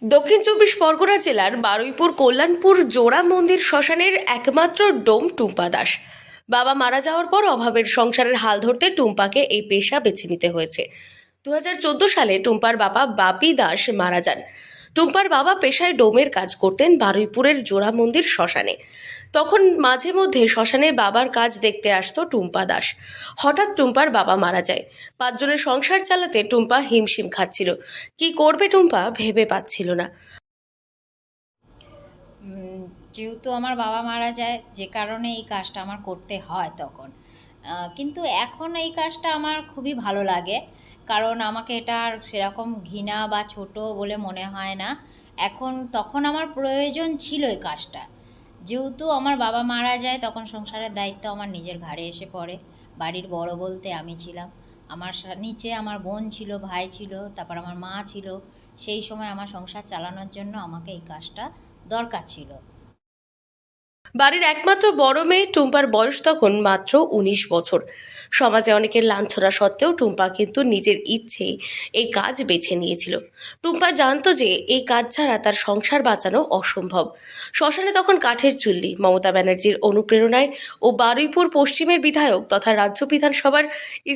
দক্ষিণ চব্বিশ পরগনা জেলার বারুইপুর কল্যাণপুর জোড়া মন্দির শ্মশানের একমাত্র ডোম টুম্পা দাস। বাবা মারা যাওয়ার পর অভাবের সংসারের হাল ধরতে টুম্পাকে এই পেশা বেছে নিতে হয়েছে। 2014 সালে টুম্পার বাবা বাপি দাস মারা যান। টুম্পার বাবা পেশায় ডোমের কাজ করতেন বারুইপুরের জোড়া মন্দির শ্মশানে। তখন মাঝে মধ্যে শ্মশানে বাবার কাজ দেখতে আসতো টুম্পা দাস। হঠাৎ টুম্পার বাবা মারা যায়। 5 জনের সংসার চালাতে টুম্পা হিমশিম খাচ্ছিল। কি করবে টুম্পা ভেবে পাচ্ছিল না। যেহেতু আমার বাবা মারা যায়, যে কারণে এই কাজটা আমার করতে হয় তখন। কিন্তু এখন এই কাজটা আমার খুবই ভালো লাগে, কারণ আমাকে এটা আর সেরকম ঘৃণা বা ছোট বলে মনে হয় না। তখন আমার প্রয়োজন ছিল এই কাজটা। যেহেতু আমার বাবা মারা যায়, তখন সংসারের দায়িত্ব আমার নিজের ঘাড়ে এসে পড়ে। বাড়ির বড় বলতে আমি ছিলাম। আমার নিচে আমার বোন ছিল, ভাই ছিল, তারপর আমার মা ছিল। সেই সময় আমার সংসার চালানোর জন্য আমাকে এই কাজটা দরকার ছিল। বাড়ির একমাত্র বড় মেয়ে টুম্পার বয়স তখন মাত্র 19 বছর। সমাজে অনেকের লাঞ্ছনা সত্ত্বেও টুম্পা কিন্তু নিজের ইচ্ছেই এই কাজ বেছে নিয়েছিল। টুম্পা জানতো যে এই কাজ ছাড়া তার সংসার বাঁচানো অসম্ভব। শ্মশানে তখন কাঠের চুল্লি। মমতা ব্যানার্জির অনুপ্রেরণায় ও বারুইপুর পশ্চিমের বিধায়ক তথা রাজ্য বিধানসভার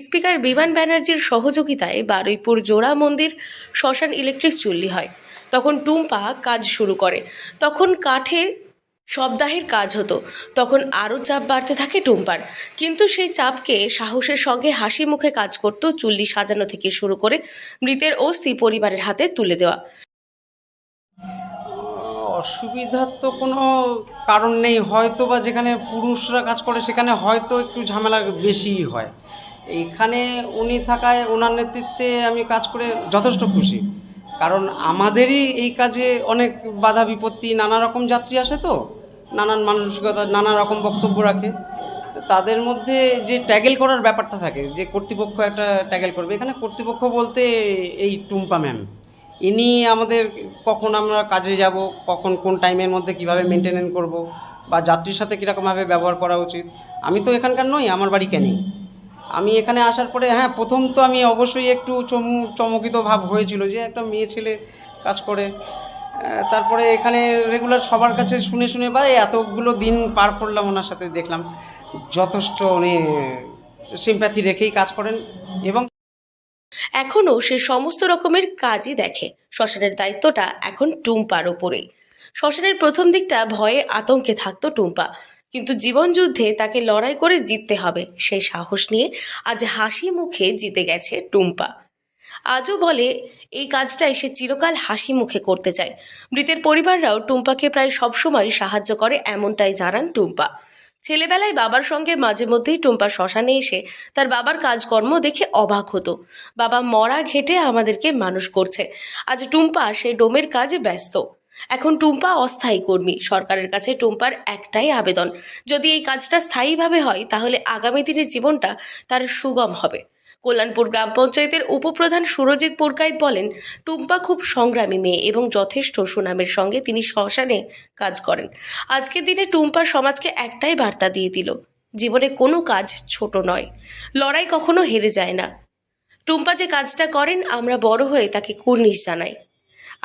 স্পিকার বিমান ব্যানার্জির সহযোগিতায় বারুইপুর জোড়া মন্দির শ্মশান ইলেকট্রিক চুল্লি হয়। তখন টুম্পা কাজ শুরু করে। তখন কাঠের সপ্তাহের কাজ হতো। তখন আরও চাপ বাড়তে থাকে টুম্পার, কিন্তু সেই চাপকে সাহসের সঙ্গে হাসি মুখে কাজ করত। চুল্লি সাজানো থেকে শুরু করে মৃতের অস্থি পরিবারের হাতে তুলে দেওয়া। অসুবিধার তো কোনো কারণ নেই, হয়তো বা যেখানে পুরুষরা কাজ করে সেখানে হয়তো একটু ঝামেলা বেশিই হয়। এইখানে উনি থাকায় ওনার নেতৃত্বে আমি কাজ করে যথেষ্ট খুশি, কারণ আমাদেরই এই কাজে অনেক বাধা বিপত্তি, নানা রকম যাত্রী আসে, তো নানান মানসিকতা, নানা রকম বক্তব্য রাখে। তাদের মধ্যে যে ট্যাগেল করার ব্যাপারটা থাকে, যে কর্তৃপক্ষ একটা ট্যাগেল করবে, এখানে কর্তৃপক্ষ বলতে এই টুম্পা ম্যাম, ইনি আমাদের কখন আমরা কাজে যাব, কখন কোন টাইমের মধ্যে কিভাবে মেনটেনেন্স করব, বা যাত্রীর সাথে কীরকমভাবে ব্যবহার করা উচিত। আমি তো এখানকার নই, আমার বাড়ি ক্যানিং। আমি এখানে আসার পরে প্রথম তো আমি অবশ্যই একটু চমকিত ভাব হয়েছিল যে একটা মেয়ে ছেলে কাজ করে। তারপরে এখানে রেগুলার সবার কাছে শুনে শুনে বা এতগুলো দিন পার করলাম ওনার সাথে, দেখলাম যথেষ্ট উনি সিম্প্যাথি রেখেই কাজ করেন। এবং এখনও সে সমস্ত রকমের কাজই দেখে। শ্মশানের দায়িত্বটা এখন টুম্পার ওপরেই। শ্মশানের প্রথম দিকটা ভয়ে আতঙ্কে থাকতো টুম্পা, কিন্তু জীবনযুদ্ধে তাকে লড়াই করে জিততে হবে, সেই সাহস নিয়ে আজ হাসি মুখে জিতে গেছে টুম্পা। আজও বলে এই কাজটাই সে চিরকাল হাসি মুখে করতে চায়। মৃতের পরিবাররাও টুম্পাকে প্রায় সবসময় সাহায্য করে, এমনটাই জানান টুম্পা। ছেলেবেলায় বাবার সঙ্গে মাঝে মধ্যেই টুম্পা শ্মশানে এসে তার বাবার কাজকর্ম দেখে অবাক হতো। বাবা মরা ঘেটে আমাদেরকে মানুষ করছে। আজ টুম্পা সে ডোমের কাজে ব্যস্ত। এখন টুম্পা অস্থায়ী কর্মী। সরকারের কাছে টুম্পার একটাই আবেদন, যদি এই কাজটা স্থায়ীভাবে হয় তাহলে আগামী দিনে জীবনটা তার সুগম হবে। কল্যাণপুর গ্রাম পঞ্চায়েতের উপপ্রধান সুরজিৎ পুরকাইত বলেন, টুম্পা খুব সংগ্রামী মেয়ে এবং যথেষ্ট সুনামের সঙ্গে তিনি শ্মশানে কাজ করেন। আজকের দিনে টুম্পা সমাজকে একটাই বার্তা দিয়ে দিল, জীবনে কোনো কাজ ছোট নয়, লড়াই কখনো হেরে যায় না। টুম্পা যে কাজটা করেন আমরা বড় হয়ে তাকে কুর্নিশ জানাই।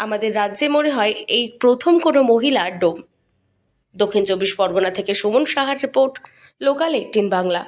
আমাদের রাজ্যে মনে হয় এই প্রথম কোনো মহিলা ডোম। দক্ষিণ চব্বিশ পরগনা থেকে সুমন সাহার রিপোর্ট, লোকাল 18 বাংলা।